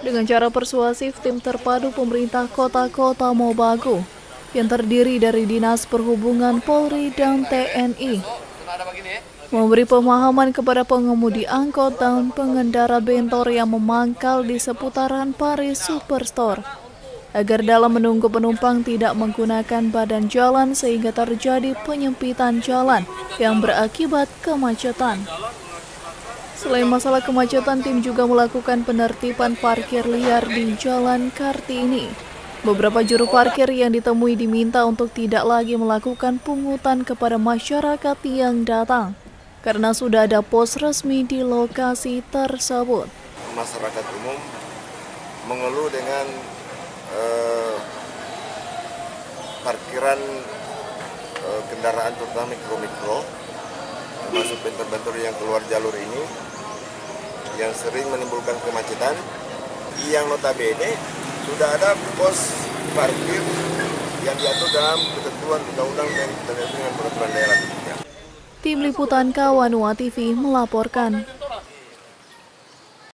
Dengan cara persuasif, tim terpadu pemerintah kota Mobagu yang terdiri dari Dinas Perhubungan, Polri, dan TNI memberi pemahaman kepada pengemudi angkot dan pengendara bentor yang memangkal di seputaran Paris Superstore agar dalam menunggu penumpang tidak menggunakan badan jalan sehingga terjadi penyempitan jalan yang berakibat kemacetan. Selain masalah kemacetan, tim juga melakukan penertiban parkir liar di Jalan Kartini. Beberapa juru parkir yang ditemui diminta untuk tidak lagi melakukan pungutan kepada masyarakat yang datang, karena sudah ada pos resmi di lokasi tersebut. Masyarakat umum mengeluh dengan parkiran kendaraan terutama mikro, termasuk bentor-bentor yang keluar jalur ini, yang sering menimbulkan kemacetan, yang notabene sudah ada pos parkir yang diatur dalam ketentuan undang-undang dan dengan peraturan daerah. Tim Liputan Kawanua TV melaporkan.